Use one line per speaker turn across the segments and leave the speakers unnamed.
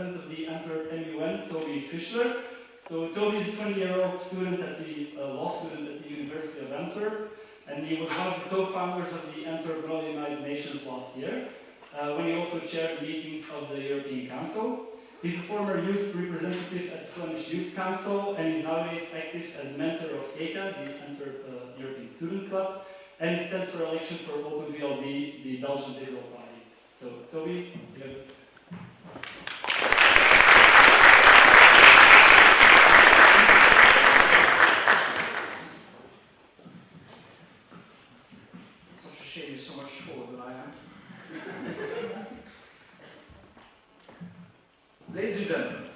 present of the Antwerp MUN, Toby Fischler. So Toby is a 20-year-old student at the law student at the University of Antwerp, and he was one of the co-founders of the Antwerp United Nations last year, when he also chaired the meetings of the European Council. He's a former youth representative at the Flemish Youth Council, and he's nowadays active as mentor of ECA, the Antwerp European Student Club, and he stands for election for Open VLD, the Belgian Liberal Party. So, Toby, you have
Shame is so much taller than I am. Ladies and gentlemen,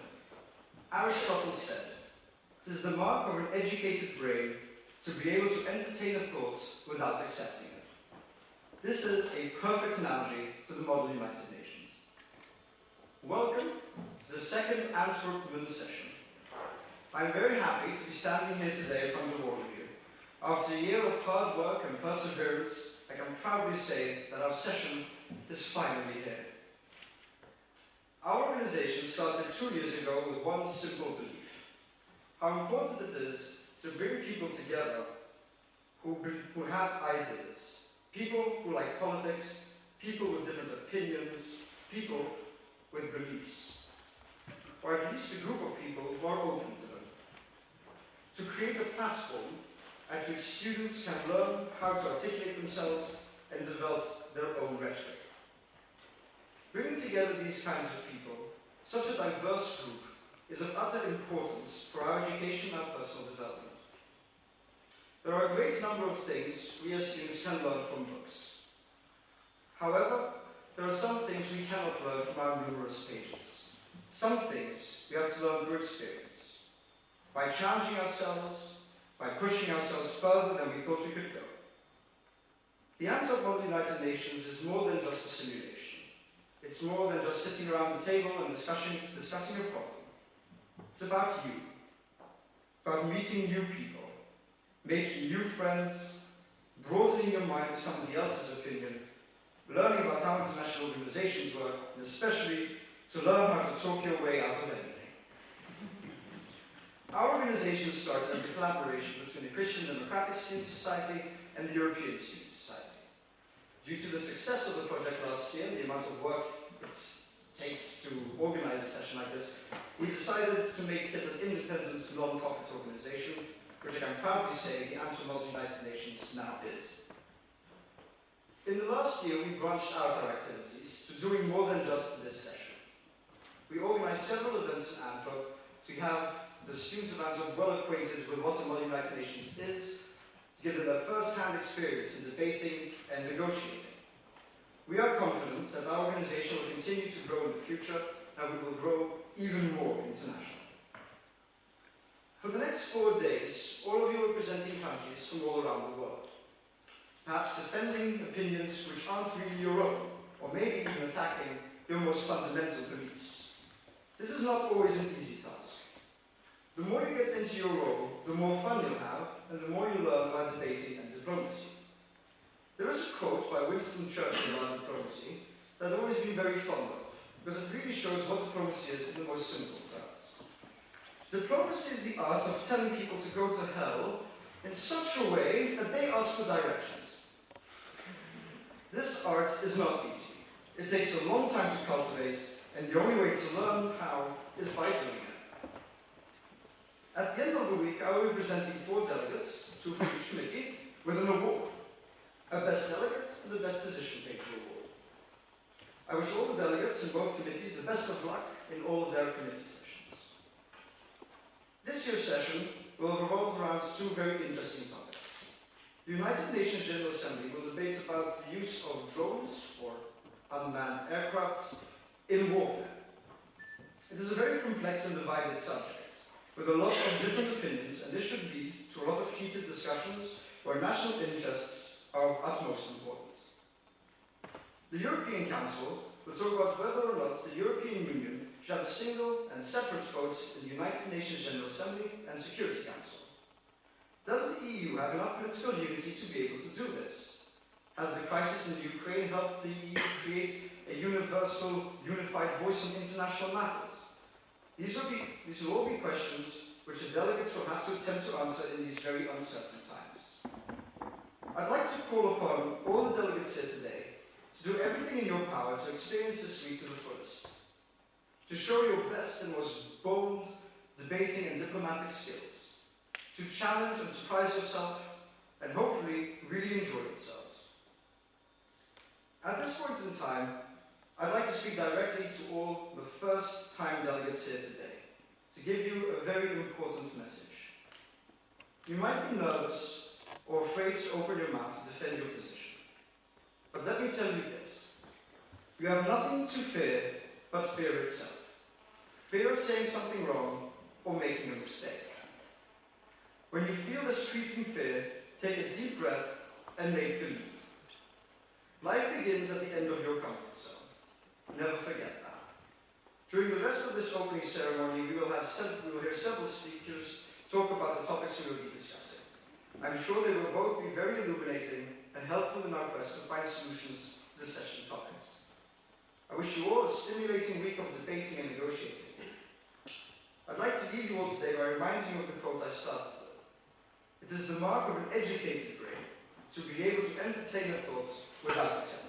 Aristotle said, "It is the mark of an educated brain to be able to entertain a thought without accepting it." This is a perfect analogy to the model United Nations. Welcome to the second Antwerp MUN session. I'm very happy to be standing here today in front of all of you. After a year of hard work and perseverance, I can proudly say that our session is finally here. Our organization started 2 years ago with one simple belief: how important it is to bring people together who have ideas, people who like politics, people with different opinions, people with beliefs, or at least a group of people who are open to them. To create a platform at which students can learn how to articulate themselves and develop their own rhetoric. Bringing together these kinds of people, such a diverse group, is of utter importance for our education and our personal development. There are a great number of things we as students can learn from books. However, there are some things we cannot learn from our numerous pages. Some things we have to learn through experience, by challenging ourselves, by pushing ourselves further than we thought we could go. The Antwerp United Nations is more than just a simulation. It's more than just sitting around the table and discussing a problem. It's about you, about meeting new people, making new friends, broadening your mind to somebody else's opinion, learning about how international organizations work, and especially to learn how to talk your way out of anything. Our organization started as a collaboration between the Christian Democratic Student Society and the European Student Society. Due to the success of the project last year and the amount of work it takes to organize a session like this, we decided to make it an independent, non-profit organization, which I can proudly say the Antwerp United Nations now is. In the last year, we branched out our activities to doing more than just this session. We organized several events in Antwerp to have the students of Antwerp well acquainted with what the Model United Nations is, to give them their first-hand experience in debating and negotiating. We are confident that our organization will continue to grow in the future, and we will grow even more internationally. For the next 4 days, all of you are presenting countries from all around the world, perhaps defending opinions which aren't really your own, or maybe even attacking your most fundamental beliefs. This is not always an easy task. The more you get into your role, the more fun you'll have, and the more you learn about debating and diplomacy. There is a quote by Winston Churchill about diplomacy that I've always been very fond of, because it really shows what diplomacy is in the most simple terms. Diplomacy is the art of telling people to go to hell in such a way that they ask for directions. This art is not easy. It takes a long time to cultivate, and the only way to learn how is by doing it. At the end of the week, I will be presenting 4 delegates, 2 for each committee, with an award. A best delegate and a best position paper award. I wish all the delegates in both committees the best of luck in all of their committee sessions. This year's session will revolve around 2 very interesting topics. The United Nations General Assembly will debate about the use of drones, or unmanned aircraft, in warfare. It is a very complex and divided subject, with a lot of different opinions, and this should lead to a lot of heated discussions where national interests are of utmost importance. The European Council will talk about whether or not the European Union should have a single and separate vote in the United Nations General Assembly and Security Council. Does the EU have enough political unity to be able to do this? Has the crisis in Ukraine helped the EU create a universal, unified voice on international matters? These will all be questions which the delegates will have to attempt to answer in these very uncertain times. I'd like to call upon all the delegates here today to do everything in your power to experience this week to the fullest, to show your best and most bold debating and diplomatic skills, to challenge and surprise yourself, and hopefully really enjoy yourselves. At this point in time, I'd like to speak directly to all the first-time delegates here today, to give you a very important message. You might be nervous or afraid to open your mouth to defend your position. But let me tell you this. You have nothing to fear but fear itself. Fear of saying something wrong or making a mistake. When you feel this creeping fear, take a deep breath and make believe. Life begins at the end of your comfort zone. Never forget that. During the rest of this opening ceremony, we will hear several speakers talk about the topics we will be discussing. I'm sure they will both be very illuminating and helpful in our quest to find solutions to the session topics. I wish you all a stimulating week of debating and negotiating. I'd like to leave you all today by reminding you of the quote I started with. It is the mark of an educated brain to be able to entertain a thought without attempt.